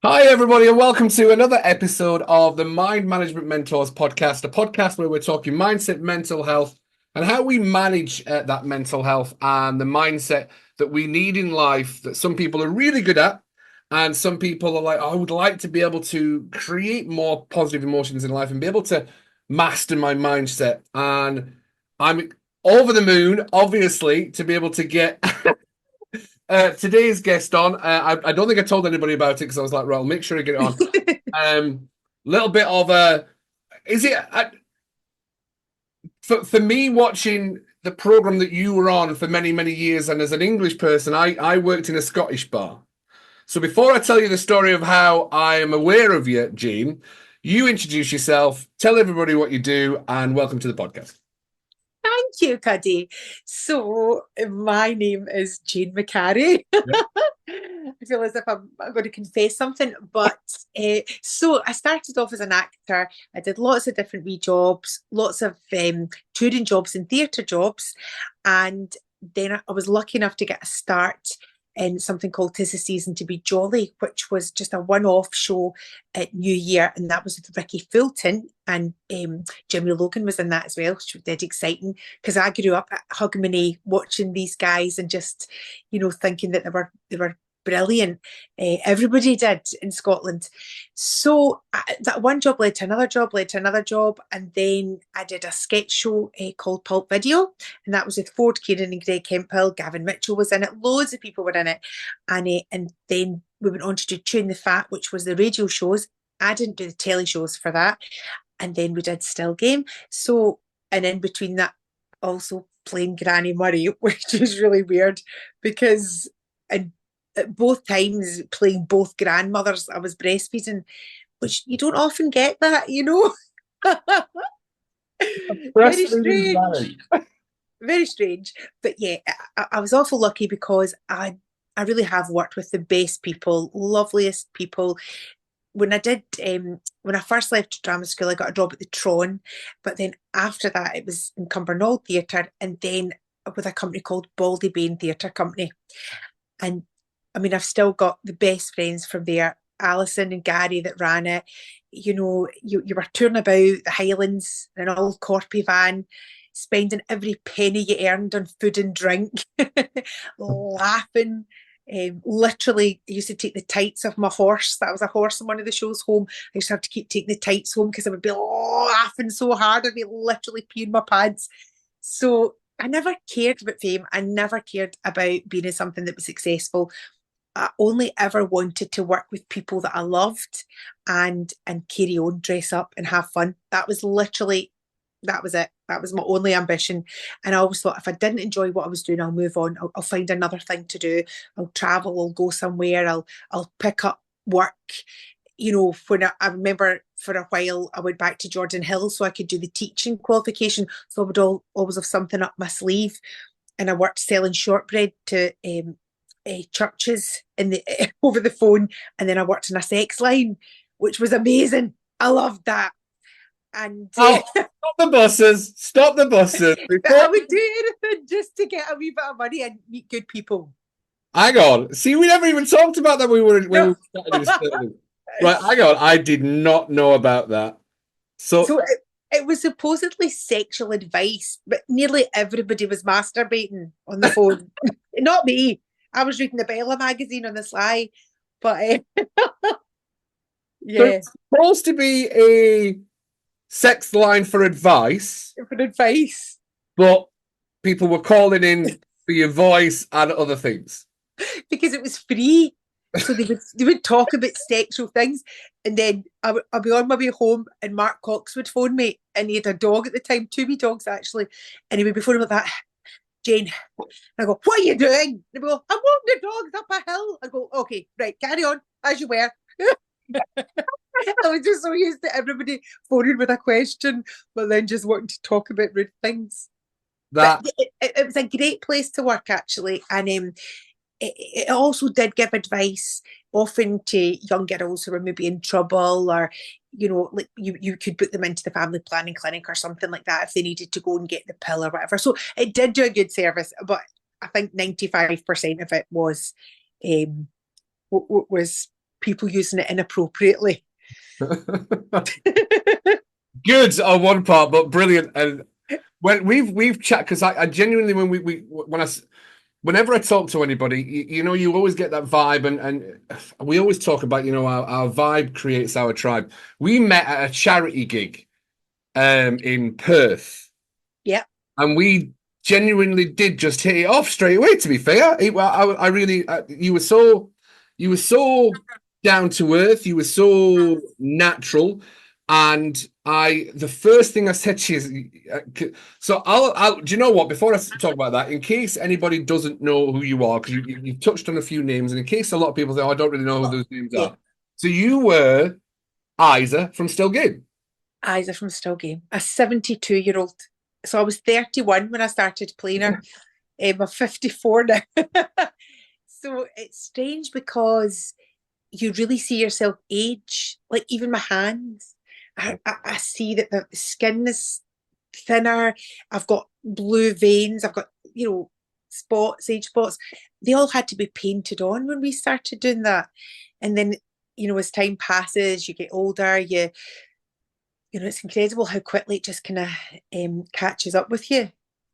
Hi, everybody, and welcome to another episode of the Mind Management Mentors podcast, a podcast where we're talking mindset, mental health, and how we manage that mental health and the mindset that we need in life that some people are really good at. And some people are like, I would like to be able to create more positive emotions in life and be able to master my mindset. And I'm over the moon, obviously, to be able to get today's guest on. I don't think I told anybody about it because I was like, right, I'll make sure I get it on. Little bit of a is it for me watching the program that you were on for many years, and as an English person, I worked in a Scottish bar. So before I tell you the story of how I am aware of you, Jean, you introduce yourself, tell everybody what you do, and welcome to the podcast. Thank you, Cuddy. So, my name is Jane McCarry. Yep. I feel as if I'm going to confess something, but so I started off as an actor. I did lots of different wee jobs, lots of touring jobs and theatre jobs, and then I was lucky enough to get a start in something called "'Tis the Season to Be Jolly," which was just a one-off show at New Year, and that was with Ricky Fulton, and Jimmy Logan was in that as well, which was dead exciting because I grew up at Hogmanay watching these guys and just, thinking that they were brilliant. Everybody did in Scotland. So that one job led to another job, led to another job, and then I did a sketch show called Pulp Video, and that was with Ford Kieran and Greg Hemphill. Gavin Mitchell was in it. Loads of people were in it, and then we went on to do Tune the Fat, which was the radio shows. I didn't do the telly shows for that, and then we did Still Game. So, and in between that, also playing Granny Murray, which is really weird because and at both times playing both grandmothers, I was breastfeeding, which you don't often get that. Very Breastfeeding strange. Granny. Very strange. But yeah, I was awful lucky because I really have worked with the best people, loveliest people. When I first left drama school, I got a job at the Tron, but then after that, it was in Cumbernauld Theatre, and then with a company called Baldy Bain Theatre Company. And I mean, I've still got the best friends from there, Alison and Gary that ran it. You were touring about the Highlands in an old Corpy van, spending every penny you earned on food and drink, laughing. Literally, I used to take the tights off my horse. That was a horse in one of the shows home. I used to have to keep taking the tights home because I would be laughing so hard. I'd be literally peeing my pants. So I never cared about fame. I never cared about being in something that was successful. I only ever wanted to work with people that I loved and carry on, dress up and have fun. That was it. That was my only ambition. And I always thought if I didn't enjoy what I was doing, I'll move on. I'll find another thing to do. I'll travel, I'll go somewhere, I'll pick up work. When I remember for a while I went back to Jordan Hill so I could do the teaching qualification. So I would always have something up my sleeve. And I worked selling shortbread to churches in the over the phone, and then I worked in a sex line, which was amazing. I loved that, and Oh, stop the buses! Stop the buses! but I Before would do anything just to get a wee bit of money and meet good people. hang on, see, we never even talked about that. We No. were starting this thing. Right, hang on. I did not know about that. So So it was supposedly sexual advice, but nearly everybody was masturbating on the phone. Not me. I was reading the Bella magazine on the sly, but So yeah, it's supposed to be a sex line for advice, for advice. but people were calling in for your voice and other things. Because it was free. So they would talk about sexual things, and then I'd be on my way home, and Mark Cox would phone me, and he had a dog at the time, two wee dogs actually, and he would be phoning me like that. Jane, and I go, what are you doing? And they go, I'm walking the dogs up a hill. I go, okay, right, carry on as you were. I was just so used to everybody phoning with a question, but then just wanting to talk about rude things. But That it was a great place to work actually, and it also did give advice often to young girls who were maybe in trouble, or like you could put them into the family planning clinic or something like that if they needed to go and get the pill or whatever. So it did do a good service, but I think 95% of it was um was people using it inappropriately. Good on one part, but brilliant. And when we've chat because I genuinely whenever I talk to anybody, you always get that vibe, and we always talk about our vibe creates our tribe. We met at a charity gig in Perth, Yeah. and we genuinely did just hit it off straight away. To be fair, I really you were so down to earth, you were so natural, and the first thing I said to you is, so I'll do you know what? Before I talk about that, in case anybody doesn't know who you are, because you've touched on a few names, and in case a lot of people say, oh, I don't really know who those names Yeah. are. So you were Isa from Still Game. Isa from Still Game, a 72-year-old. So I was 31 when I started playing her. I'm 54 now. So it's strange because you really see yourself age. Like even my hands, I see that the skin is thinner. I've got blue veins. I've got, spots, age spots. They all had to be painted on when we started doing that. And then, as time passes, you get older, it's incredible how quickly it just kind of catches up with you.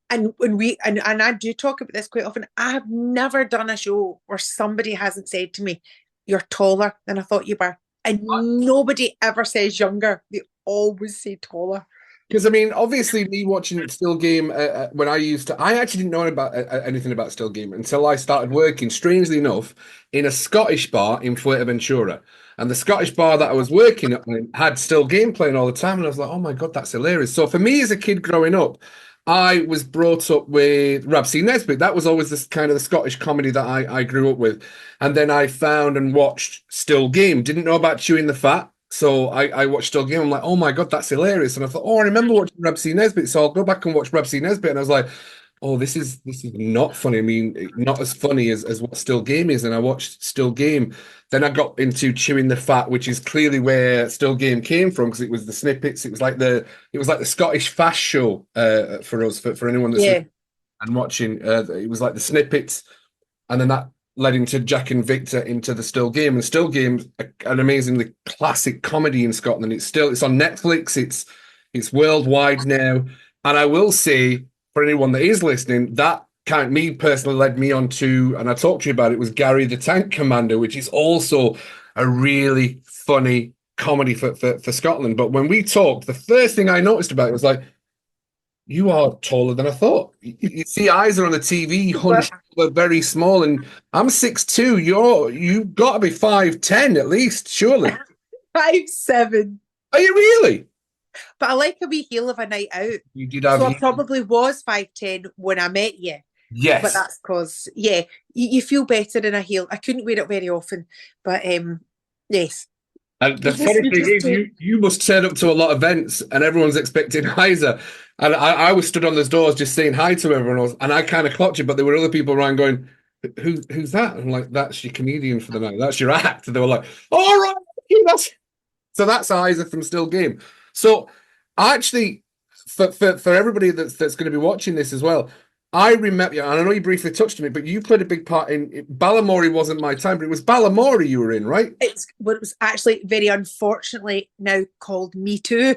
And when and I do talk about this quite often, I have never done a show where somebody hasn't said to me, "You're taller than I thought you were." And nobody ever says younger. They always say taller. Because I mean, obviously, me watching Still Game when I actually didn't know about anything about Still Game until I started working, strangely enough, in a Scottish bar in Fuerteventura. And the Scottish bar that I was working at had Still Game playing all the time, and I was like, "Oh my God, that's hilarious!" So for me as a kid growing up, I was brought up with Ramsay Nesbitt. That was always this kind of the Scottish comedy that I grew up with. And then I found and watched Still Game. Didn't know about Chewing the Fat. So I watched Still Game. I'm like, oh my God, that's hilarious. And I thought, oh, I remember watching Ramsay Nesbitt. So I'll go back and watch Ramsay Nesbitt. And I was like, oh, this is not funny. I mean, not as funny as what Still Game is. And I watched Still Game. Then I got into Chewing the Fat, which is clearly where Still Game came from, because it was the snippets. It was like the Scottish fast show for us, for anyone that's Yeah. listening and watching. It was like the snippets, and then that led into Jack and Victor into the Still Game. And Still Game's an amazingly classic comedy in Scotland. It's on Netflix. It's worldwide now. And I will say, for anyone that is listening, that kind me personally led me on to, and I talked to you about it, was Gary the Tank Commander, which is also a really funny comedy for Scotland. But when we talked, the first thing I noticed about it was like, you are taller than I thought. You see eyes are on the TV, hunched, very small, and I'm 6'2". You've got to be 5'10" at least, surely. 5'7". Are you really? But I like a wee heel of a night out. You did have So I probably was 5'10" when I met you. But yes. that's because, yeah, you feel better in a heel. I couldn't wear it very often. But yes. And the You just funny you thing just is, do. you must turn up to a lot of events, and everyone's expecting Heiser. And I was stood on those doors just saying hi to everyone else, and I kind of clocked you, but there were other people around going, "Who's that?" And I'm like, "That's your comedian for the night. That's your act." And they were like, "All right, okay, that's Heiser from Still Game." So actually, for everybody that's going to be watching this as well, I remember, and I know you briefly touched on it, but you played a big part in Balamory. Wasn't my time, but it was Balamory you were in, right? It was actually very unfortunately now called Me Too.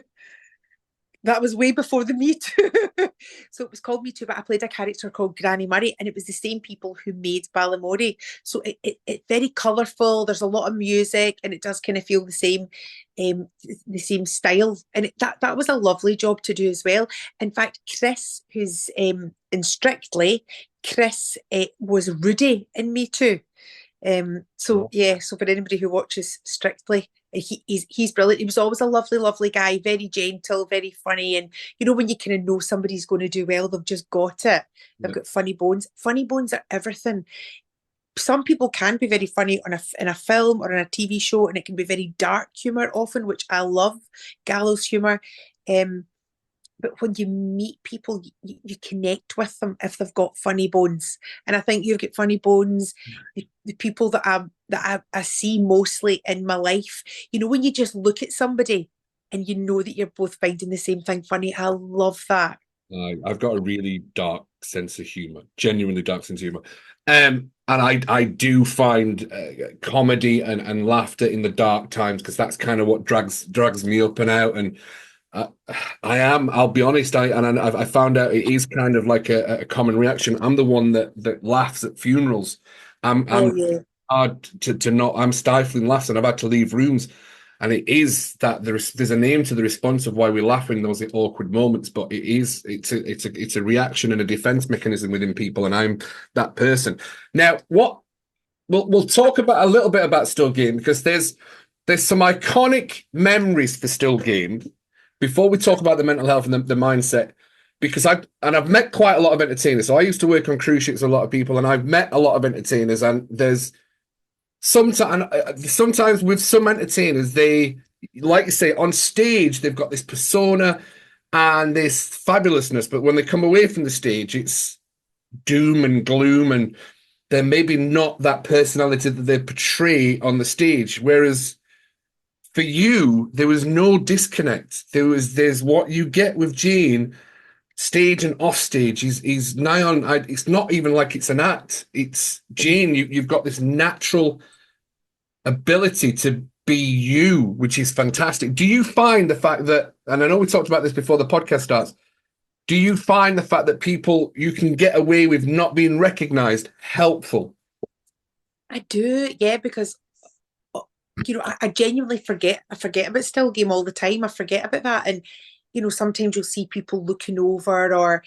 That was way before the Me Too. So it was called Me Too, but I played a character called Granny Murray, and it was the same people who made Balamory. So it's very colourful. There's a lot of music, and it does kind of feel the same style. And that was a lovely job to do as well. In fact, Chris, who's in Strictly, Chris was Rudy in Me Too. So yeah, so for anybody who watches Strictly, he's brilliant. He was always a lovely, lovely guy, very gentle, very funny, and when you kind of know somebody's going to do well, they've just got it. They've got funny bones. Funny bones are everything. Some people can be very funny in a film or in a TV show, and it can be very dark humor often, which I love, gallows humor. But when you meet people, you connect with them if they've got funny bones. And I think you've got funny bones. The people that I see mostly in my life, when you just look at somebody and you know that you're both finding the same thing funny. I love that. I've got a really dark sense of humor, genuinely dark sense of humor. And I do find comedy and laughter in the dark times, because that's kind of what drags me up and out. And uh, I'll be honest, I found out it is kind of like a common reaction. I'm the one that laughs at funerals. Oh I'm yeah. hard to not. I'm stifling laughs, and I've had to leave rooms. And it is that there's a name to the response of why we laugh in those awkward moments, but it's a reaction and a defense mechanism within people, and I'm that person. Now, what we'll talk about a little bit about Still Game, because there's some iconic memories for Still Game before we talk about the mental health and the mindset. Because I've met quite a lot of entertainers. So I used to work on cruise ships with a lot of people, and I've met a lot of entertainers, and there's sometimes with some entertainers, they, like you say, on stage they've got this persona and this fabulousness, but when they come away from the stage, it's doom and gloom, and they're maybe not that personality that they portray on the stage. Whereas for you, there was no disconnect. There's what you get with Jane, stage and off stage. He's nigh on. It's not even like it's an act. It's Jane. You've got this natural ability to be you, which is fantastic. Do you find the fact that, and I know we talked about this before the podcast starts, do you find the fact that you can get away with not being recognized helpful? I do, yeah, because I genuinely forget. I forget about Still Game all the time. I forget about that, and sometimes you'll see people looking over, or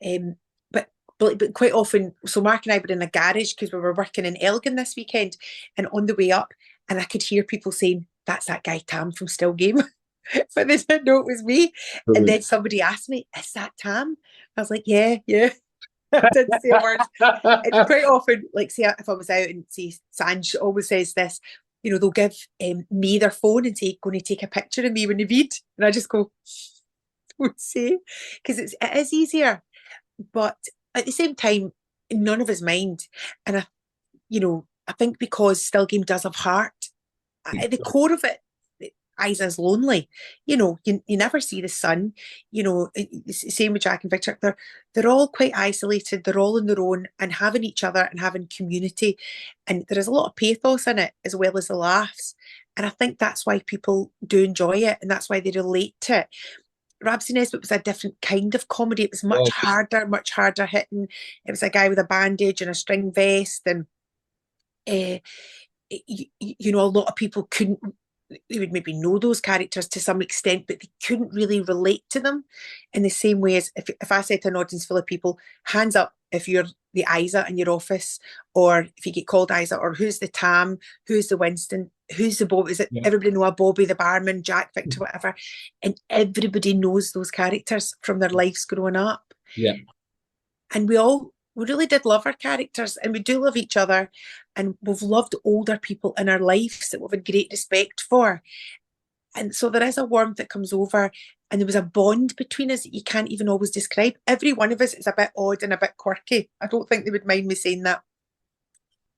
um, but but quite often. So Mark and I were in a garage because we were working in Elgin this weekend, and on the way up, and I could hear people saying, "That's that guy Tam from Still Game," but they didn't know it was me. And then somebody asked me, "Is that Tam?" I was like, "Yeah, yeah." I didn't say a word. And quite often, like, say if I was out and say Sanj always says this, they'll give me their phone and say, "Going to take a picture of me when you read," and I just go, "Don't say," because it is easier. But at the same time, none of us mind, and I think because Still Game does have heart, at the core of it, Isa's lonely. You never see the sun. Same with Jack and Victor. They're all quite isolated. They're all on their own, and having each other and having community. And there is a lot of pathos in it as well as the laughs. And I think that's why people do enjoy it, and that's why they relate to it. Rabs and Nesbitt was a different kind of comedy. It was much harder hitting. It was a guy with a bandage and a string vest, and uh, a lot of people couldn't, they would maybe know those characters to some extent, but they couldn't really relate to them in the same way as if I said to an audience full of people, hands up if you're the Isa in your office, or if you get called Isa, or who's the Tam, who's the Winston, who's the Bob, is it everybody know a Bobby, the barman, Jack, Victor, whatever, and everybody knows those characters from their lives growing up. Yeah. And we really did love our characters, and we do love each other, and we've loved older people in our lives that we've had great respect for. And so there is a warmth that comes over, and there was a bond between us that you can't even always describe. Every one of us is a bit odd and a bit quirky. I don't think they would mind me saying that.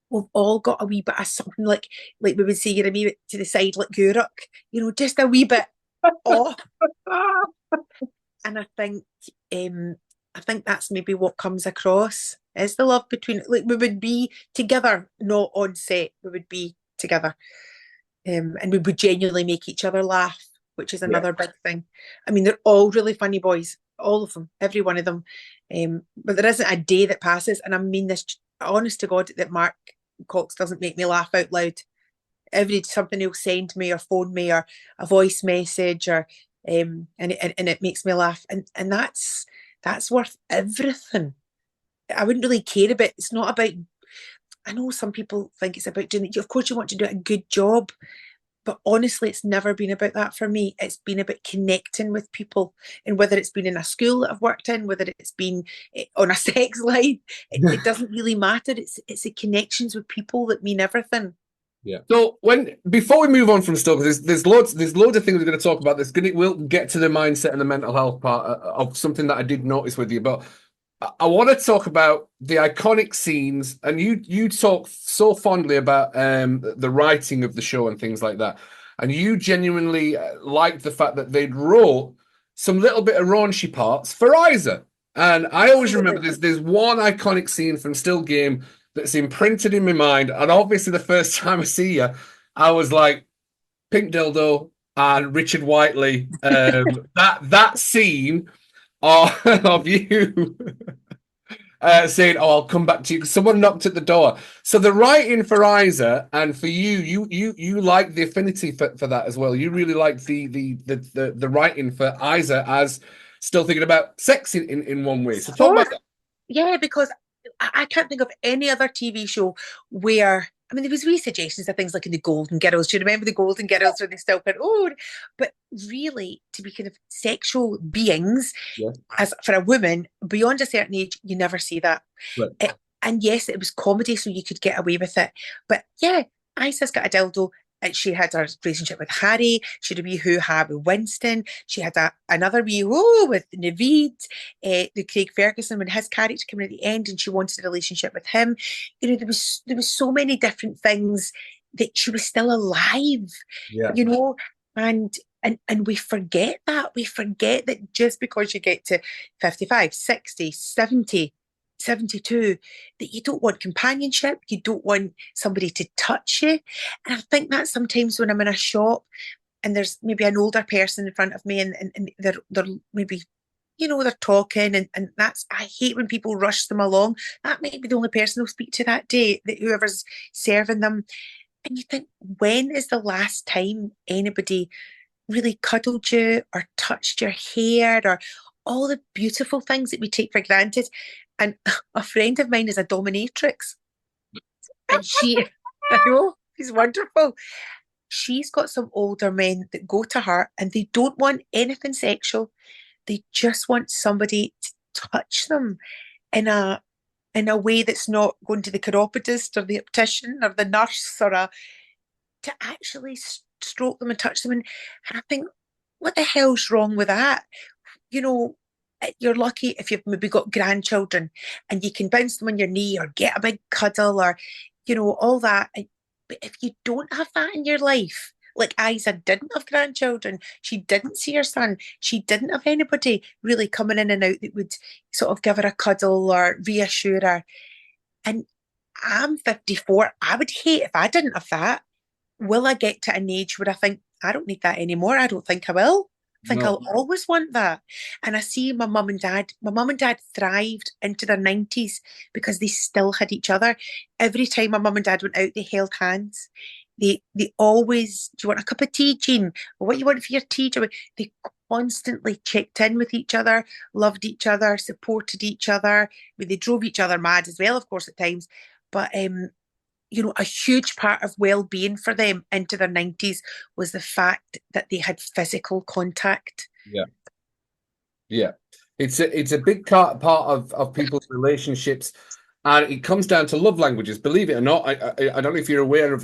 We've all got a wee bit of something, like we would say, you're a wee bit to the side like Guruk, just a wee bit off. And I think that's maybe what comes across is the love between, like, we would be together, not on set. We would be together, and we would genuinely make each other laugh, which is another big thing. I mean, they're all really funny boys, all of them, every one of them. But there isn't a day that passes, and I mean this honest to God, that Mark Cox doesn't make me laugh out loud. Every something he'll send me or phone me or a voice message, or and it makes me laugh, and that's worth everything. I wouldn't really care about. It's not about. I know some people think it's about doing it. Of course, you want to do a good job, but honestly, it's never been about that for me. It's been about connecting with people, and whether it's been in a school that I've worked in, whether it's been on a sex line, it doesn't really matter. It's the connections with people that mean everything. Yeah. So before we move on from stuff, there's loads of things we're going to talk about. We'll get to the mindset and the mental health part of something that I did notice with you, but I want to talk about the iconic scenes. And you talk so fondly about the writing of the show and things like that, and you genuinely liked the fact that they'd wrote some little bit of raunchy parts for Isa. And I always remember there's one iconic scene from Still Game that's imprinted in my mind. And obviously, the first time I see you, I was like, Pink Dildo and Richard Whiteley. That scene of you saying, "Oh, I'll come back to you," because someone knocked at the door. So the writing for Isa and for you, you like the affinity for that as well. You really like the writing for Isa as still thinking about sex in one way. So talk Oh, about that. yeah, because I can't think of any other TV show where, I mean, there was wee suggestions of things like in the Golden Girls. Do you remember the Golden Girls where they still went, oh, but really to be kind of sexual beings Yeah, as for a woman beyond a certain age, you never see that. right. And yes, it was comedy, so you could get away with it. But yeah, Isa's got a dildo. And she had a relationship with Harry. She had a wee hoo-ha with Winston. She had another wee woo with Naveed, the Craig Ferguson, when his character came in at the end, and she wanted a relationship with him. You know, there was so many different things that she was still alive. Yeah, You know, and and we forget that. We forget that just because you get to 55, 60, 70, 72, that you don't want companionship, you don't want somebody to touch you. And I think that sometimes when I'm in a shop and there's maybe an older person in front of me and they're maybe, they're talking and that's, I hate when people rush them along. That might be the only person they'll speak to that day, that whoever's serving them. And you think, when is the last time anybody really cuddled you or touched your hair or all the beautiful things that we take for granted? And a friend of mine is a dominatrix, and I know, she's wonderful. She's got some older men that go to her and they don't want anything sexual. They just want somebody to touch them in a way that's not going to the chiropodist or the optician or the nurse to actually stroke them and touch them. And I think, what the hell's wrong with that? You know, you're lucky if you've maybe got grandchildren and you can bounce them on your knee or get a big cuddle or, all that. But if you don't have that in your life, like Isa didn't have grandchildren, she didn't see her son, she didn't have anybody really coming in and out that would sort of give her a cuddle or reassure her. And I'm 54. I would hate if I didn't have that. Will I get to an age where I think, I don't need that anymore? I don't think I will. I think no, I'll always want that. And I see my mum and dad. My mum and dad thrived into their 90s because they still had each other. Every time my mum and dad went out, they held hands. They always, do you want a cup of tea, Jean? Or what you want for your tea? They constantly checked in with each other, loved each other, supported each other. I mean, they drove each other mad as well, of course, at times. But a huge part of well-being for them into their 90s was the fact that they had physical contact. yeah, yeah. It's a big part of people's relationships, and it comes down to love languages. Believe it or not, I don't know if you're aware of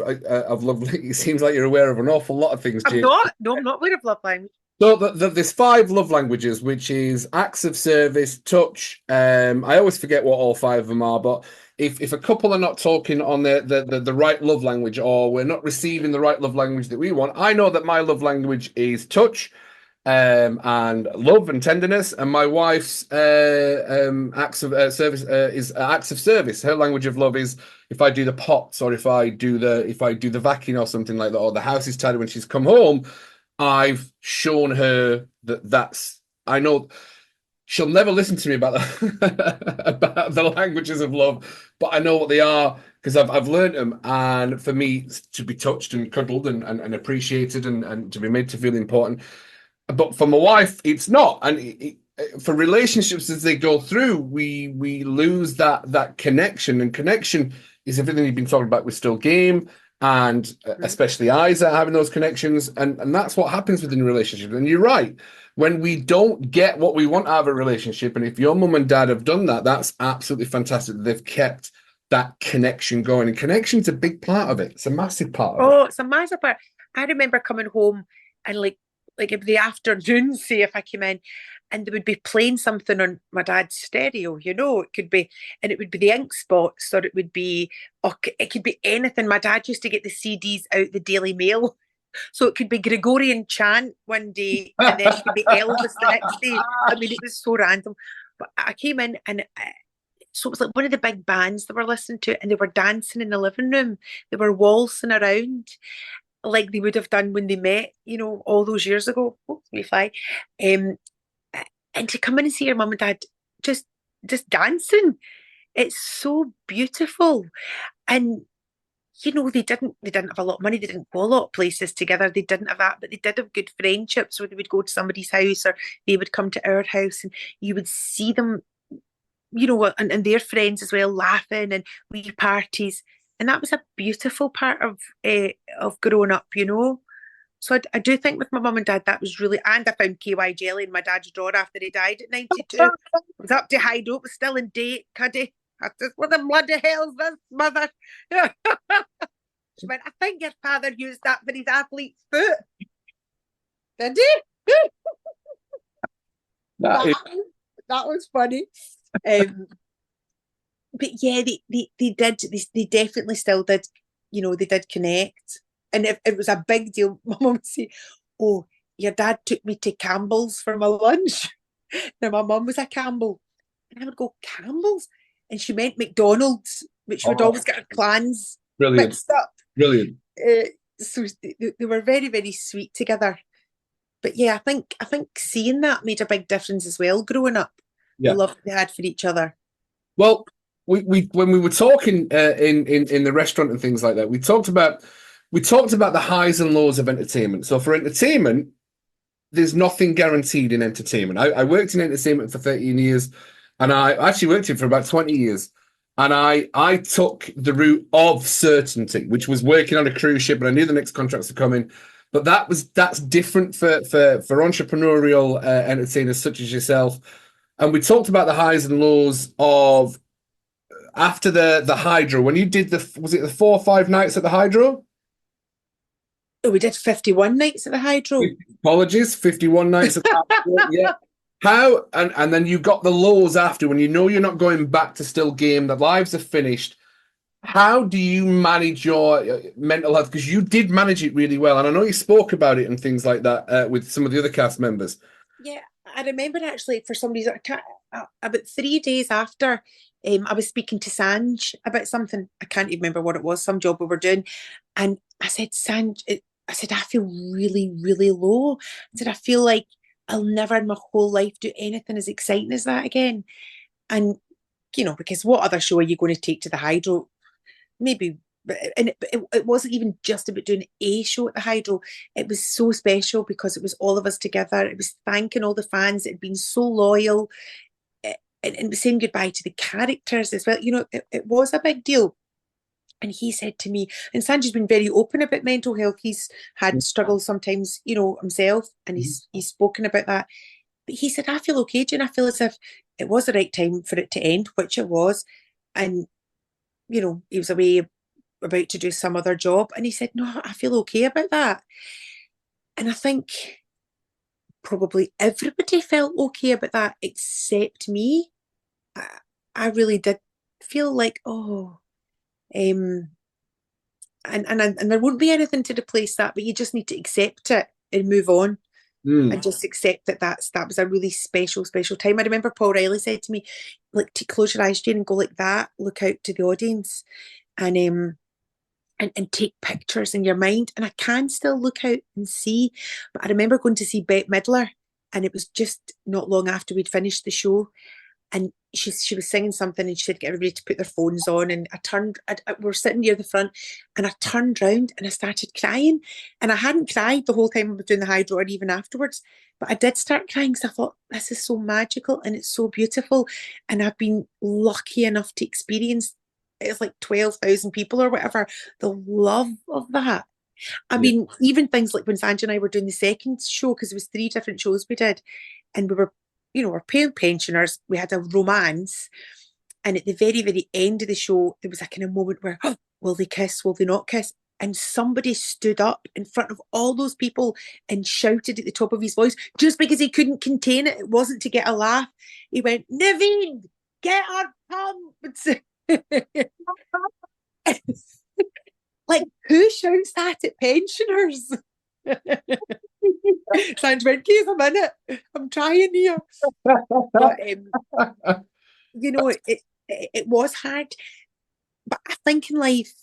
love. It seems like you're aware of an awful lot of things, I'm Jane. not. No, I'm not aware of love language. So there's five love languages, which is acts of service, touch. I always forget what all five of them are, but if a couple are not talking on the right love language, or we're not receiving the right love language that we want, I know that my love language is touch, and love and tenderness, and my wife's acts of service is acts of service. Her language of love is if I do the pots, or if I do the vacuum or something like that, or the house is tidy when she's come home. I've shown her that's. I know she'll never listen to me about about the languages of love, but I know what they are because I've learned them. And for me, to be touched and cuddled and appreciated and to be made to feel important. But for my wife, it's not. And for relationships as they go through, we lose that connection. And connection is everything you've been talking about with Still Game and especially Isa having those connections. And that's what happens within a relationship. And you're right. When we don't get what we want out of a relationship, and if your mum and dad have done that, that's absolutely fantastic. They've kept that connection going. And connection's a big part of it. It's a massive part of it. Oh, it's a massive part. I remember coming home and like in the afternoon, say if I came in, and they would be playing something on my dad's stereo, it could be, and it would be the Ink Spots, or it would be, or it could be anything. My dad used to get the CDs out the Daily Mail. So it could be Gregorian chant one day, and then it could be Elvis the next day. I mean, it was so random. But I came in and so it was like one of the big bands that were listening to it, and they were dancing in the living room. They were waltzing around like they would have done when they met, all those years ago. Oh, let me fly. Um, and to come in and see your mum and dad just just dancing, it's so beautiful. And they didn't have a lot of money, they didn't go a lot of places together, they didn't have that, but they did have good friendships where they would go to somebody's house or they would come to our house, and you would see them, and their friends as well, laughing and wee parties. And that was a beautiful part of growing up. So I do think with my mum and dad that was really, and I found KY jelly in my dad's drawer after he died at 92. It was up to hydro, it was still in date, cuddy. I just, what the bloody hell's this, mother? She went, I think your father used that for his athlete's foot. Did he? That that, is that was funny. But yeah, they definitely still did, they did connect. And it was a big deal. My mum would say, oh, your dad took me to Campbell's for my lunch. Now my mum was a Campbell. And I would go, Campbell's? And she meant McDonald's, which would oh, always get our clans brilliant, mixed up. brilliant. So they were very, very sweet together. But yeah, I think seeing that made a big difference as well growing up. The Yeah. love they had for each other. Well, we when we were talking in the restaurant and things like that, we talked about the highs and lows of entertainment. So for entertainment, there's nothing guaranteed in entertainment. I worked in entertainment for 13 years, and I actually worked in it for about 20 years. And I took the route of certainty, which was working on a cruise ship, and I knew the next contracts were coming. But that's different for entrepreneurial entertainers such as yourself. And we talked about the highs and lows of after the hydro. When you did was it the 4 or 5 nights at the hydro? Oh, we did 51 nights at the hydro. Apologies, 51 nights at the hydro. Yeah. How and then you got the lows after when you know you're not going back to still game, the lives are finished. How do you manage your mental health? Because you did manage it really well, and I know you spoke about it and things like that with some of the other cast members. Yeah, I remember actually for some reason, about 3 days after, I was speaking to Sanj about something. I can't even remember what it was, some job we were doing. And I said, Sanj, I said, I feel really, really low. I said, I feel like I'll never in my whole life do anything as exciting as that again. And, because what other show are you going to take to the hydro? Maybe, and it wasn't even just about doing a show at the hydro. It was so special because it was all of us together. It was thanking all the fans that had been so loyal, and saying goodbye to the characters as well. It was a big deal. And he said to me, and Sanji's been very open about mental health. He's had struggles sometimes, himself, and he's spoken about that. But he said, I feel okay, Jane. I feel as if it was the right time for it to end, which it was. And he was away about to do some other job. And he said, no, I feel okay about that. And I think probably everybody felt okay about that except me. I really did feel like, um, and there won't be anything to replace that, but you just need to accept it and move on. Mm. And just accept that was a really special, special time. I remember Paul Riley said to me, like, to close your eyes, Jane, and go like that, look out to the audience. And take pictures in your mind. And I can still look out and see. But I remember going to see Bette Midler, and it was just not long after we'd finished the show. And she was singing something, and she said, get everybody to put their phones on. And we were sitting near the front, and I turned round and I started crying. And I hadn't cried the whole time I was doing the hydro or even afterwards. But I did start crying because I thought, this is so magical and it's so beautiful. And I've been lucky enough to experience, it's like 12,000 people or whatever, the love of that. I Yeah. mean, even things like when Sanjay and I were doing the second show, because it was 3 different shows we did, and we're pale pensioners, we had a romance, and at the very, very end of the show, there was a kind of moment where, oh, will they kiss? Will they not kiss? And somebody stood up in front of all those people and shouted at the top of his voice, just because he couldn't contain it. It wasn't to get a laugh. He went, Naveen, get her pumped. Like, who shouts that at pensioners? Sounds went, give a minute. I'm trying here. But it was hard. But I think in life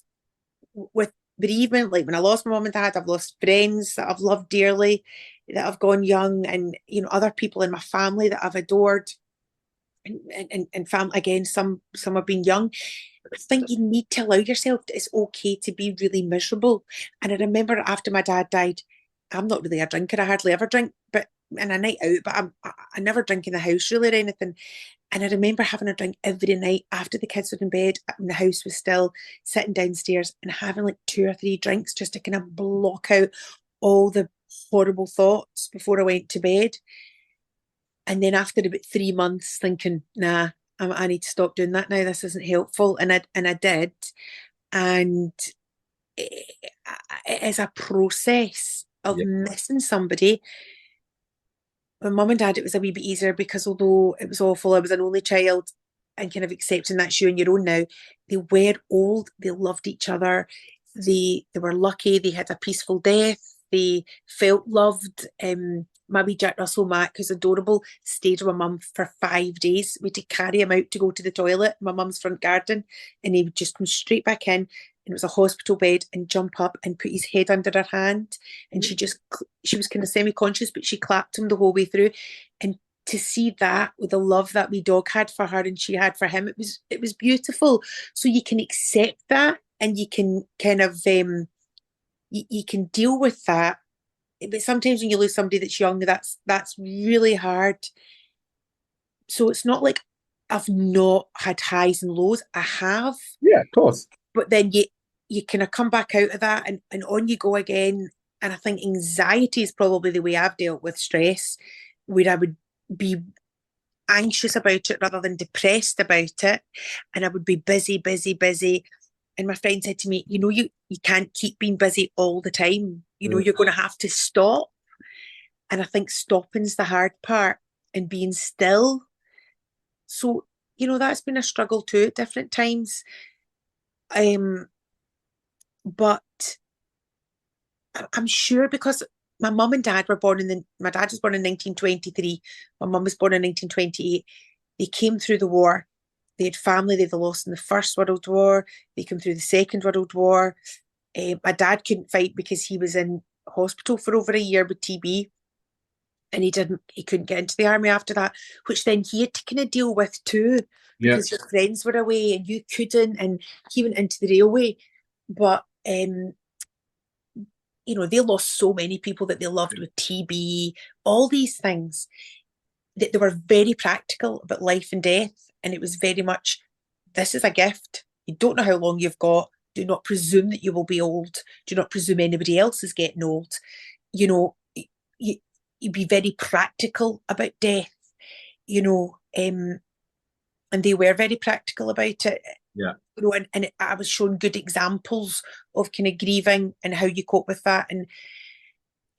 with bereavement, like when I lost my mum and dad, I've lost friends that I've loved dearly, that have gone young, and other people in my family that I've adored, and family again, some have been young. I think you need to allow yourself, it's okay to be really miserable. And I remember after my dad died, I'm not really a drinker, I hardly ever drink, but and a night out, but I never drink in the house really or anything. And I remember having a drink every night after the kids were in bed and the house was still, sitting downstairs and having like 2 or 3 drinks just to kind of block out all the horrible thoughts before I went to bed. And then after about 3 months, thinking, nah, I need to stop doing that now. This isn't helpful. And I did. And it is a process of Yeah. missing somebody. My mum and dad, it was a wee bit easier because although it was awful, I was an only child, and kind of accepting that's you on your own now. They were old, they loved each other, they were lucky, they had a peaceful death, they felt loved. My wee Jack Russell Mac, who's adorable, stayed with my mum for 5 days. We had to carry him out to go to the toilet in my mum's front garden, and he would just come straight back in. And it was a hospital bed, and jump up and put his head under her hand. And she was kind of semi-conscious, but she clapped him the whole way through. And to see that with the love that wee dog had for her and she had for him, it was beautiful. So you can accept that, and you can kind of you can deal with that. But sometimes when you lose somebody that's young, that's really hard. So it's not like I've not had highs and lows. I have, Yeah, of course. but then you kind of come back out of that, and on you go again. And I think anxiety is probably the way I've dealt with stress, where I would be anxious about it rather than depressed about it. And I would be busy, busy, busy. And my friend said to me, you can't keep being busy all the time. You're going to have to stop. And I think stopping's the hard part, and being still. So, that's been a struggle too at different times. But I'm sure because my mum and dad were my dad was born in 1923, my mum was born in 1928. They came through the war. They had family they've lost in the First World War. They came through the Second World War. My dad couldn't fight because he was in hospital for over a year with TB, and he couldn't get into the army after that, which then he had to kind of deal with too, Yeah. because your friends were away and you couldn't, and he went into the railway. But they lost so many people that they loved with TB, all these things. That they were very practical about life and death, and it was very much, this is a gift. You don't know how long you've got. Do not presume that you will be old. Do not presume anybody else is getting old. You you'd be very practical about death. And they were very practical about it. Yeah. And I was shown good examples of kind of grieving and how you cope with that. And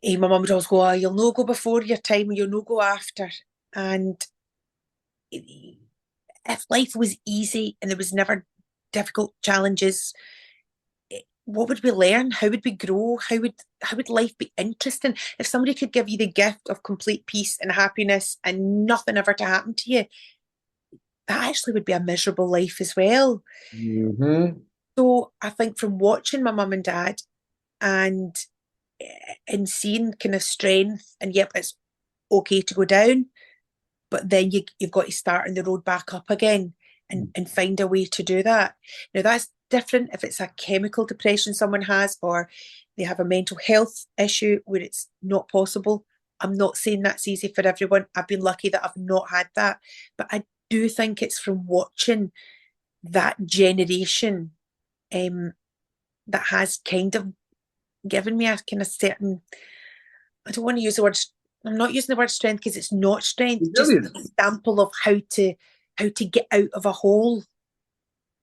my mum would always go, oh, you'll no go before your time and you'll no go after. And if life was easy and there was never difficult challenges, what would we learn? How would we grow? How would life be interesting? If somebody could give you the gift of complete peace and happiness and nothing ever to happen to you, that actually would be a miserable life as well. Mm-hmm. So I think from watching my mum and dad and seeing kind of strength, and yep, it's okay to go down, but then you've got to start on the road back up again, and find a way to do that. Now that's different if it's a chemical depression someone has, or they have a mental health issue where it's not possible. I'm not saying that's easy for everyone. I've been lucky that I've not had that, but I do think it's from watching that generation that has kind of given me a kind of certain, I don't want to use the word, I'm not using the word strength because it's not strength, just an example of how to get out of a hole.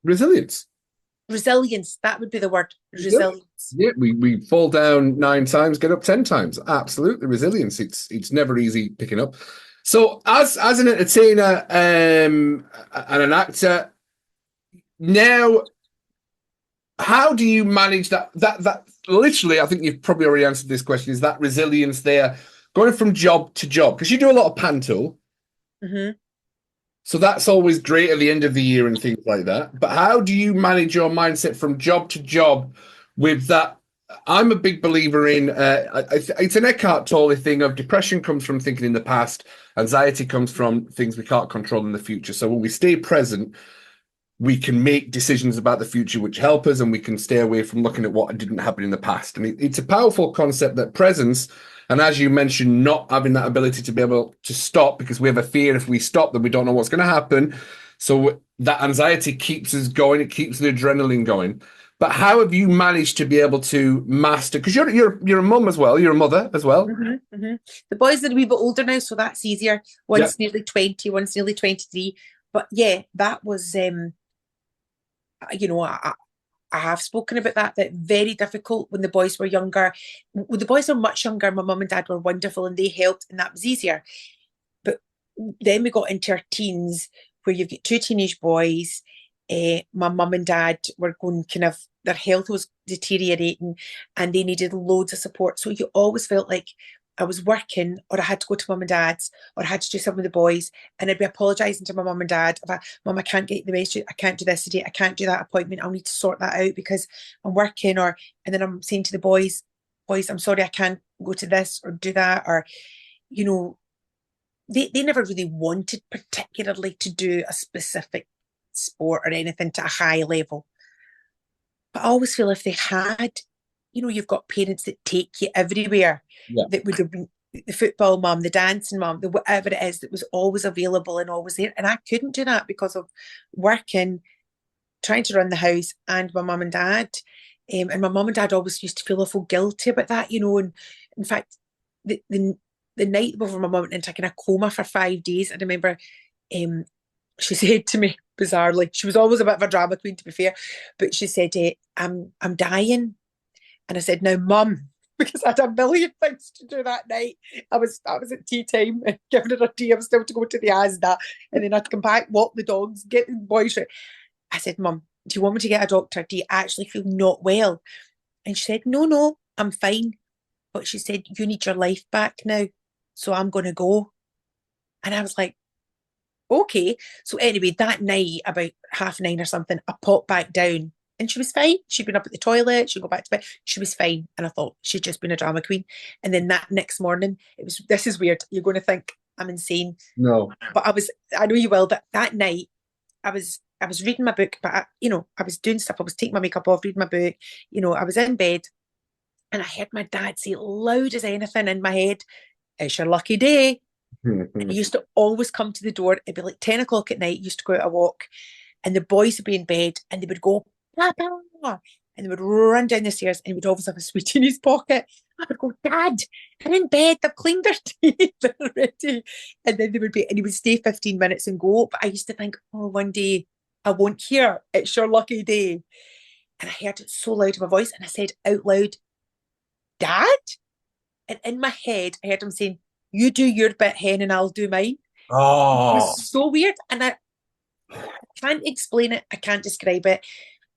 Resilience. Resilience, that would be the word. Resilience. Yeah, we fall down 9 times, get up 10 times. Absolutely, resilience. It's never easy picking up. So as an entertainer and an actor, now how do you manage that literally, I think you've probably already answered this question, is that resilience there going from job to job? Because you do a lot of panto. Hmm. So that's always great at the end of the year and things like that. But how do you manage your mindset from job to job with that? I'm a big believer in it's an Eckhart Tolle thing of depression comes from thinking in the past, anxiety comes from things we can't control in the future. So when we stay present, we can make decisions about the future which help us, and we can stay away from looking at what didn't happen in the past. And it's a powerful concept, that presence. And as you mentioned, not having that ability to be able to stop, because we have a fear if we stop, then we don't know what's going to happen. So that anxiety keeps us going. It keeps the adrenaline going. But how have you managed to be able to master? Because you're a mum as well. You're a mother as well. Hmm. Hmm. The boys are a wee bit older now, so that's easier. Yeah. One's nearly 20, one's nearly 23. But yeah, that was, you know, I have spoken about that very difficult when the boys were younger. When the boys were much younger, my mum and dad were wonderful and they helped, and that was easier. But then we got into our teens, where you've got two teenage boys. My mum and dad were going kind of, their health was deteriorating and they needed loads of support. So you always felt like I was working, or I had to go to mum and dad's, or I had to do something with the boys, and I'd be apologising to my mum and dad about, Mum, I can't get the message, I can't do this today, I can't do that appointment, I'll need to sort that out because I'm working, or and then I'm saying to the boys, I'm sorry, I can't go to this or do that, or you know, they never really wanted particularly to do a specific sport or anything to a high level. But I always feel if they had, you've got parents that take you everywhere, Yeah. that would have been the football mum, the dancing mum, the whatever it is that was always available and always there. And I couldn't do that because of working, trying to run the house, and my mum and dad. And my mum and dad always used to feel awful guilty about that, And in fact, the night before my mum went into a coma for 5 days, I remember um, she said to me bizarrely, she was always a bit of a drama queen, to be fair, but she said, I'm dying. And I said, "Now, mum," because I had a million things to do that night. I was at tea time and giving her a tea. I was still to go to the Asda, and then I'd come back, walk the dogs, get the boys ready. I said, "Mum, do you want me to get a doctor? Do you actually feel not well?" And she said, "No, no, I'm fine." But she said, "You need your life back now, so I'm going to go." And I was like, okay. So anyway, that night, about 9:30 or something, I popped back down and she was fine. She'd been up at the toilet, she'd go back to bed. She was fine. And I thought she'd just been a drama queen. And then that next morning, this is weird. You're going to think I'm insane. No. But I know you will, but that night I was reading my book, but I was doing stuff. I was taking my makeup off, reading my book. I was in bed and I heard my dad say loud as anything in my head, "It's your lucky day." And he used to always come to the door. It'd be like 10 o'clock at night. He used to go out a walk, and the boys would be in bed, and they would go, "Papa," and they would run down the stairs, and he would always have a sweet in his pocket. I would go, "Dad, they're in bed. They've cleaned their teeth. They're ready." And then and he would stay 15 minutes and go. But I used to think, oh, one day I won't hear "It's your lucky day." And I heard it so loud in my voice, and I said out loud, "Dad?" And in my head, I heard him saying, "You do your bit, hen, and I'll do mine." It Oh, was so weird. And I can't explain it. I can't describe it.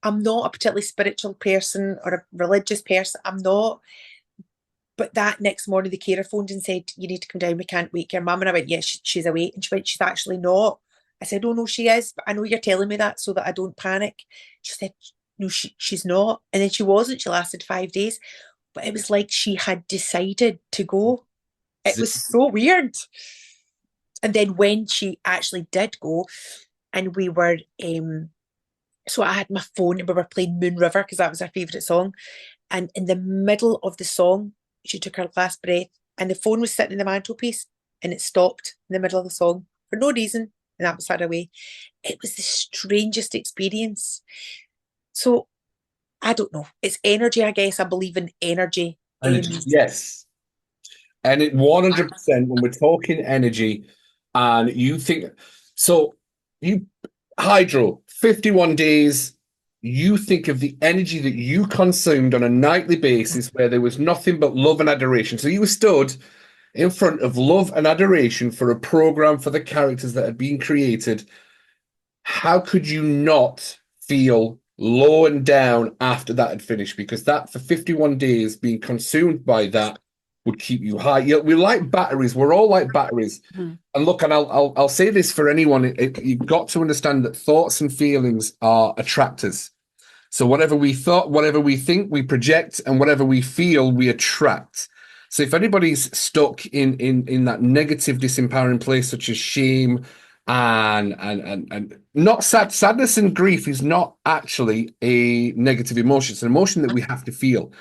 I'm not a particularly spiritual person or a religious person. I'm not. But that next morning, the carer phoned and said, "You need to come down. We can't wake your mum." And I went, "Yes, she's awake." And she went, "She's actually not." I said, "Oh, no, she is. But I know you're telling me that so that I don't panic." She said, "No, she's not." And then she wasn't. She lasted 5 days. But it was like she had decided to go. It was so weird. And then when she actually did go, and we were so I had my phone and we were playing Moon River because that was her favourite song. And in the middle of the song, she took her last breath, and the phone was sitting in the mantelpiece, and it stopped in the middle of the song for no reason, and that was her away. It was the strangest experience. So I don't know. It's energy, I guess. I believe in energy. energy. Yes. And it 100% when we're talking energy, and you think so, you hydro 51 days, you think of the energy that you consumed on a nightly basis where there was nothing but love and adoration. So you stood in front of love and adoration for a program for the characters that had been created. How could you not feel lowering down after that had finished, because that for 51 days being consumed by that would keep you high. We're like batteries. We're all like batteries. Mhm. And look, and I'll say this for anyone: you've got to understand that thoughts and feelings are attractors. So whatever we thought, whatever we think, we project, and whatever we feel, we attract. So if anybody's stuck in that negative, disempowering place, such as shame and not sadness and grief is not actually a negative emotion. It's an emotion that we have to feel.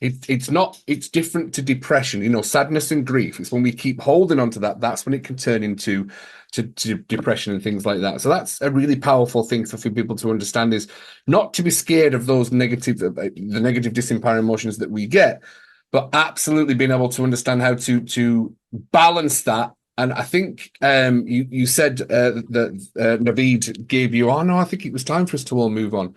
It's not, it's different to depression. Sadness and grief. It's when we keep holding on to that, that's when it can turn into to depression and things like that. So that's a really powerful thing for people to understand, is not to be scared of those the negative disempowering emotions that we get, but absolutely being able to understand how to balance that. And I think you said that Naveed gave you, oh no, I think it was time for us to all move on.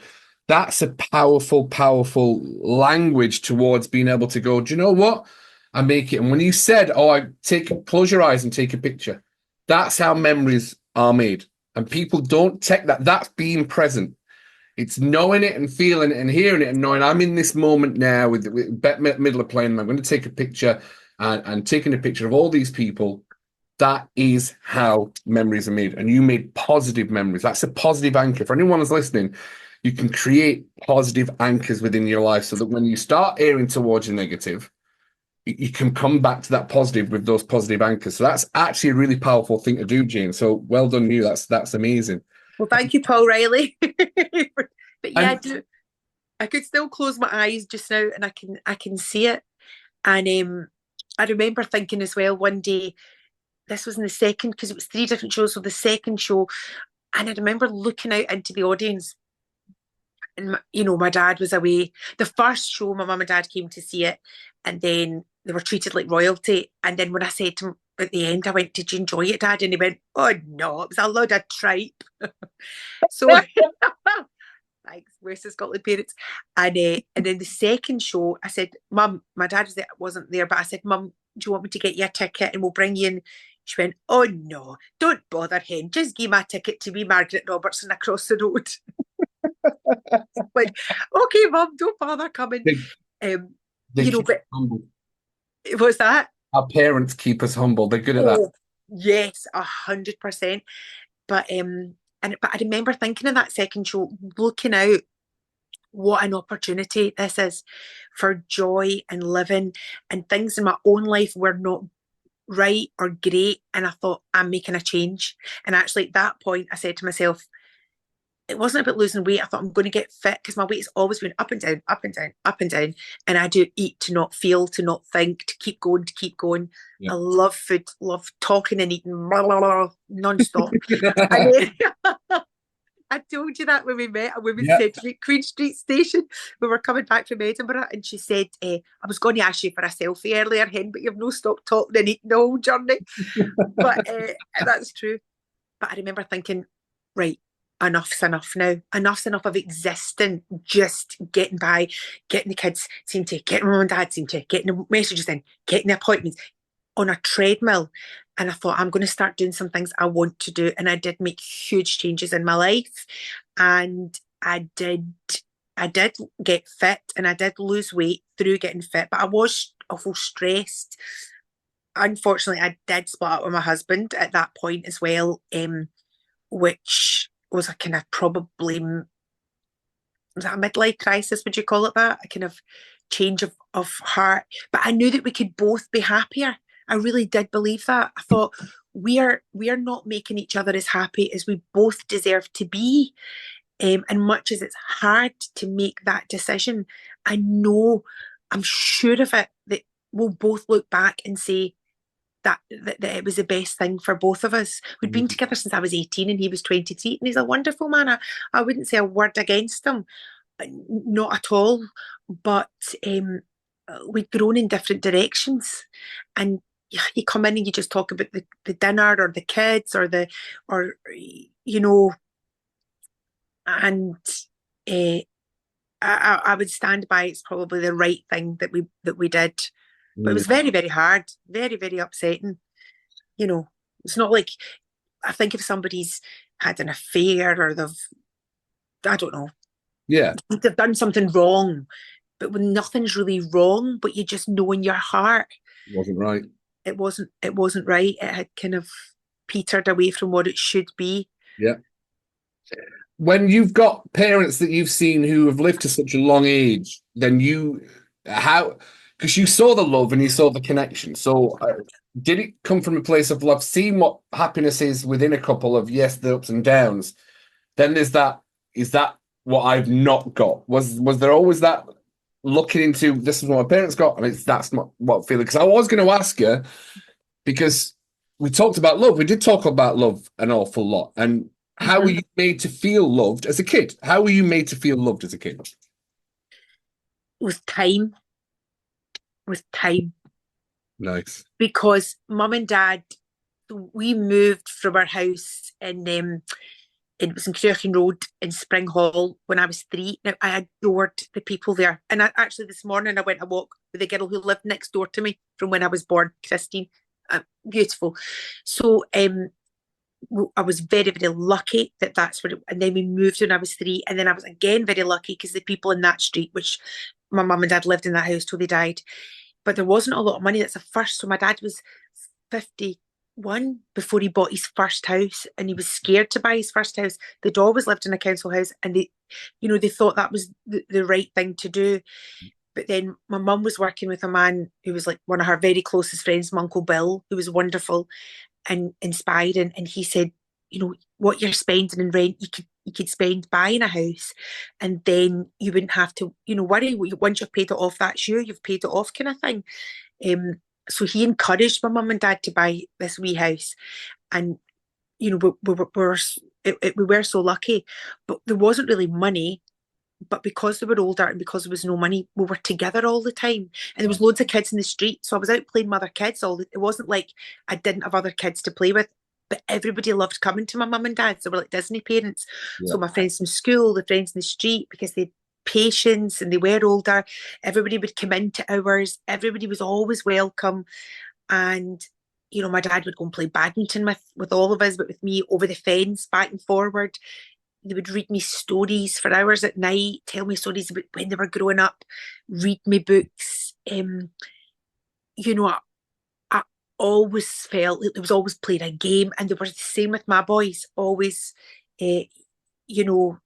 That's a powerful, powerful language towards being able to go, do you know what? I make it. And when you said, oh, close your eyes and take a picture, that's how memories are made. And people don't take that. That's being present. It's knowing it and feeling it and hearing it and knowing I'm in this moment now with Bette Midler playing. And I'm going to take a picture and taking a picture of all these people. That is how memories are made. And you made positive memories. That's a positive anchor. For anyone who's listening, you can create positive anchors within your life so that when you start erring towards your negative, you can come back to that positive with those positive anchors. So that's actually a really powerful thing to do, Jane. So well done, you. That's amazing. Well, thank you, Paul Riley. But yeah, And I could still close my eyes just now, and I can see it. And I remember thinking as well one day, this was in the second, because it was three different shows. So the second show, and I remember looking out into the audience, and my dad was away. The first show, my mum and dad came to see it, and then they were treated like royalty. And then when I said to him at the end, I went, "Did you enjoy it, Dad?" And he went, "Oh no, it was a load of tripe." So thanks, West of Scotland parents. And then the second show, I said, "Mum, my dad wasn't there, but I said, Mum, do you want me to get you a ticket and we'll bring you in?" She went, "Oh no, don't bother, Hen. Just give my ticket to me, Margaret Robertson, across the road." Like, okay, Mum, don't bother coming. they, Um, they keep us but humble. was that? Our parents keep us humble. They're good at that. Oh, yes, 100%. But I remember thinking in that second show, looking out, what an opportunity this is for joy and living, and things in my own life were not right or great. And I thought, I'm making a change. And actually, at that point, I said to myself, it wasn't about losing weight. I thought I'm going to get fit, because my weight has always been up and down, up and down, up and down. And I do eat to not feel, to not think, to keep going, to keep going. Yeah. I love food, love talking and eating blah, blah, blah, non-stop. And then I told you that when we met, a woman Yeah. said to me at Queen Street Station, we were coming back from Edinburgh, and she said, I was going to ask you for a selfie earlier, Hen, but you've no stopped talking and eating the whole journey. But that's true. But I remember thinking, right, enough's enough now. Enough's enough of existing, just getting by, getting the kids seem to, getting mum and dad seem to, getting the messages in, getting the appointments on a treadmill. And I thought, I'm going to start doing some things I want to do. And I did make huge changes in my life. And I did get fit, and I did lose weight through getting fit, but I was awful stressed. Unfortunately, I did split up with my husband at that point as well, which was a kind of probably, was that a midlife crisis? Would you call it that? A kind of change of heart. But I knew that we could both be happier. I really did believe that. I thought, we are not making each other as happy as we both deserve to be. And much as it's hard to make that decision, I know, I'm sure of it, that we'll both look back and say that it was the best thing for both of us. We'd been together since I was 18 and he was 23, and he's a wonderful man. I wouldn't say a word against him, not at all. But we'd grown in different directions. And you come in and you just talk about the dinner or the kids or you know, and uh, I would stand by, it's probably the right thing that we did. But it Mm. was very, very hard, very, very upsetting. It's not like, I think if somebody's had an affair or I don't know. Yeah, They've done something wrong, but when nothing's really wrong, but you just know in your heart wasn't right. it wasn't right. It had kind of petered away from what it should be. Yeah. When you've got parents that you've seen who have lived to such a long age, then how, because you saw the love and you saw the connection. So, did it come from a place of love, seeing what happiness is within a couple of, yes, the ups and downs? Then there's that, is that what I've not got? Was there always that looking into this is what my parents got? I mean, that's not what I'm feeling. Because I was going to ask you, because we talked about love. We did talk about love an awful lot. And how were Mm-hmm. you made to feel loved as a kid? How were you made to feel loved as a kid? With time, with time, Nice. because mum and dad, we moved from our house in it was in Crewkin Road in Spring Hall when I was 3. Now I adored the people there, and actually this morning I went a walk with a girl who lived next door to me from when I was born, Christine. Beautiful. So I was very, very lucky that that's where and then we moved when I was 3, and then I was again very lucky because the people in that street, which my mum and dad lived in that house till they died, but there wasn't a lot of money. That's the first. So my dad was 51 before he bought his first house, and he was scared to buy his first house. They'd always lived in a council house, and they thought that was the right thing to do. But then my mum was working with a man who was like one of her very closest friends, my Uncle Bill, who was wonderful and inspiring. And he said, what you're spending in rent, you could spend buying a house, and then you wouldn't have to, worry. Once you've paid it off, that's you've paid it off, kind of thing. So he encouraged my mum and dad to buy this wee house, and we were so lucky, but there wasn't really money. But because they were older and because there was no money, we were together all the time. And there was loads of kids in the street. So I was out playing with other kids. It wasn't like I didn't have other kids to play with, but everybody loved coming to my mum and dad. So we're like Disney parents. Yeah. So my friends from school, the friends in the street, because they had patience and they were older, everybody would come into ours. Everybody was always welcome. And my dad would go and play badminton with all of us, but with me over the fence, back and forward. They would read me stories for hours at night, tell me stories about when they were growing up, read me books. I, I always felt it was always playing a game, and they were the same with my boys. Always, you know,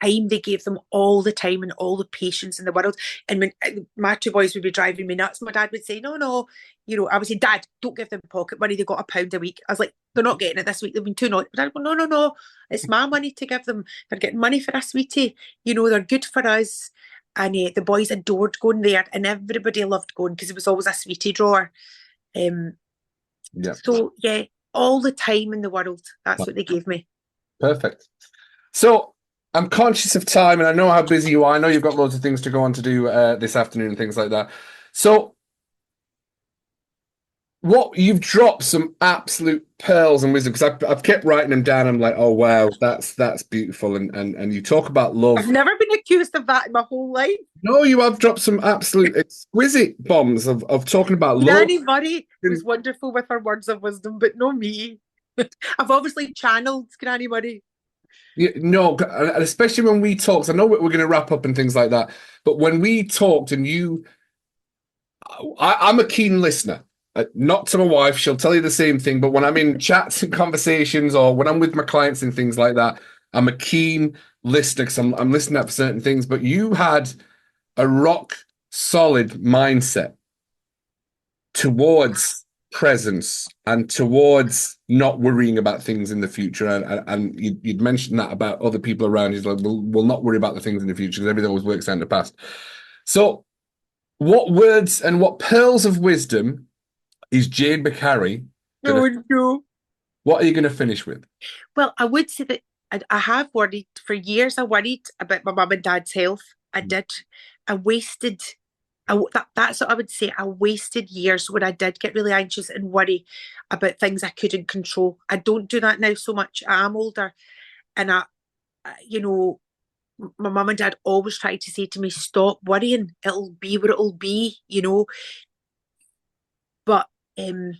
time they gave them all the time and all the patience in the world. And when my 2 boys would be driving me nuts, my dad would say, "No, no," I would say, "Dad, don't give them pocket money. They got £1 a week." I was like, "They're not getting it this week. They've been too naughty." But Dad would go, "No, no, no. It's my money to give them. They're getting money for us, sweetie. They're good for us." And the boys adored going there, and everybody loved going because it was always a sweetie drawer. Um, Yeah. so yeah, all the time in the world. That's what they gave me. Perfect. So I'm conscious of time and I know how busy you are. I know you've got loads of things to go on to do this afternoon and things like that. So what you've dropped some absolute pearls and wisdom because I've kept writing them down. I'm like, oh wow, that's beautiful. And you talk about I've love. never been accused of that in my whole life. No, you have dropped some absolute exquisite bombs of talking about love. Granny Murray was wonderful with her words of wisdom, but no me. I've obviously channeled Granny Murray. Yeah, no, and especially when we talked, I know we're going to wrap up and things like that, but when we talked and I'm a keen listener. Not to my wife, she'll tell you the same thing, but when I'm in chats and conversations or when I'm with my clients and things like that, I'm a keen listener because I'm listening up for certain things. But you had a rock solid mindset towards presence and towards not worrying about things in the future. And you'd mentioned that about other people around you. Like, we'll not worry about the things in the future because everything always works out in the past. So, what words and what pearls of wisdom is Jane McCarry gonna? Oh no. What are you gonna finish with? Well, I would say that I have worried for years. I worried about my mum and dad's health. I did. I wasted. That's what I would say. I wasted years when I did get really anxious and worry about things I couldn't control. I don't do that now so much. I am older, and you know, my mum and dad always tried to say to me, "Stop worrying. It'll be what it'll be." But I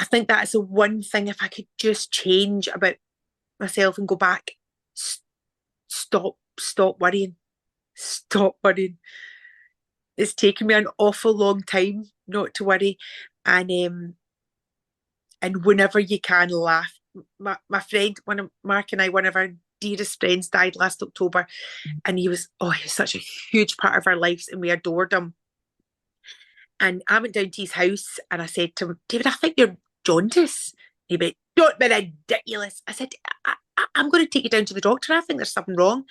think that's the one thing if I could just change about myself and go back. stop worrying. Stop worrying. It's taken me an awful long time not to worry. And whenever you can, laugh. My friend, Mark and I, one of our dearest friends died last October, and he was such a huge part of our lives, and we adored him. And I went down to his house and I said to him, David, I think you're jaundice. He went, don't be ridiculous. I said, I'm going to take you down to the doctor. I think there's something wrong.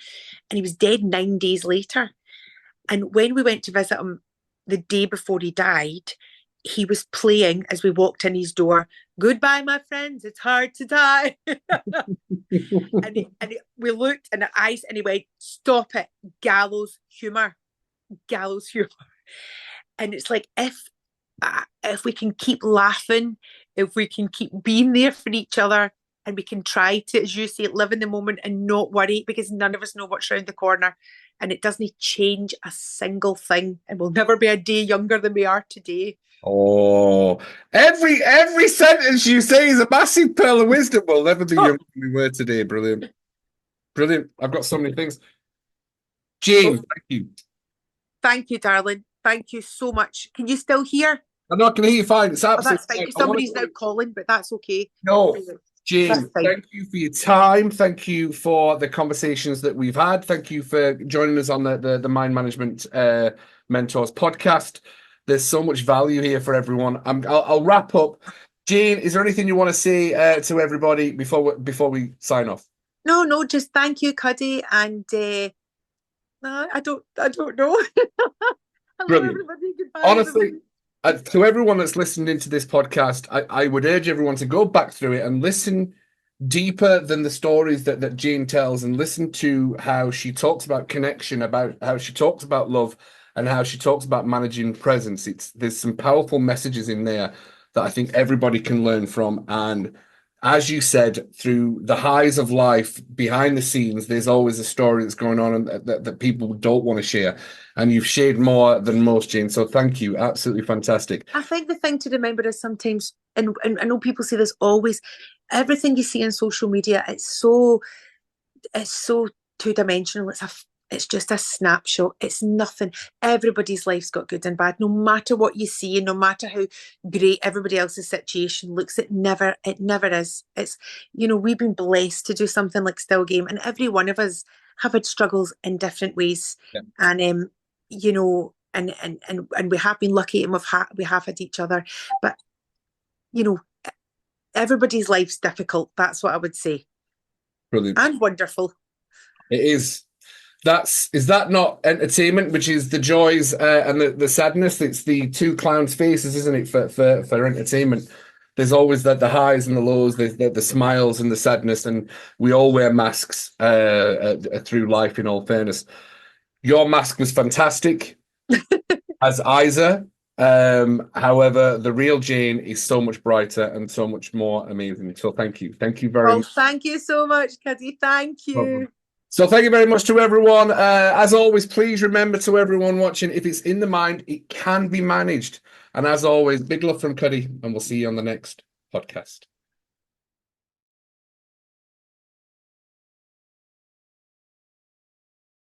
And he was dead 9 days later. And when we went to visit him the day before he died, he was playing as we walked in his door, goodbye, my friends, it's hard to die. We looked in our eyes and he went, stop it, gallows humour. Gallows humour. And it's like, if we can keep laughing, if we can keep being there for each other, and we can try to, as you say, live in the moment and not worry, because none of us know what's around the corner, and it doesn't change a single thing, and we'll never be a day younger than we are today. Oh, every sentence you say is a massive pearl of wisdom. We'll never be younger than we were today. Brilliant. Brilliant. I've got so many things. Jane, thank you. Thank you, darling. Thank you so much. Can you still hear? I'm not going to hear you fine. It's absolutely that's fine. Somebody's now calling, but that's okay. No, Jane, thank you for your time. Thank you for the conversations that we've had. Thank you for joining us on the Mind Management Mentors podcast. There's so much value here for everyone. I'll wrap up. Jane, is there anything you want to say to everybody before we sign off? No, just thank you, Cuddy, and I don't know. Hello, everybody. Goodbye. Honestly, to everyone that's listened into this podcast, I would urge everyone to go back through it and listen deeper than the stories that Jane tells, and listen to how she talks about connection, about how she talks about love, and how she talks about managing presence. There's some powerful messages in there that I think everybody can learn from. And as you said, through the highs of life, behind the scenes, there's always a story that's going on and that people don't want to share. And you've shared more than most, Jane. So thank you. Absolutely fantastic. I think the thing to remember is sometimes, and I know people say this always, everything you see on social media, it's so two-dimensional. It's just a snapshot. It's nothing. Everybody's life's got good and bad. No matter what you see, and no matter how great everybody else's situation looks, it never is. It's, we've been blessed to do something like Still Game, and every one of us have had struggles in different ways. Yeah. And and we have been lucky, and we have had each other. But everybody's life's difficult. That's what I would say. Brilliant. And wonderful. It is. Is that not entertainment, which is the joys and the sadness? It's the two clowns' faces, isn't it, for entertainment? There's always the highs and the lows, the smiles and the sadness, and we all wear masks through life, in all fairness. Your mask was fantastic, as Isa. However, the real Jane is so much brighter and so much more amazing. So thank you. Thank you very much. Thank you so much, Cuddy. Thank you. So thank you very much to everyone. As always, please remember, to everyone watching, if it's in the mind, it can be managed. And as always, big love from Cuddy, and we'll see you on the next podcast.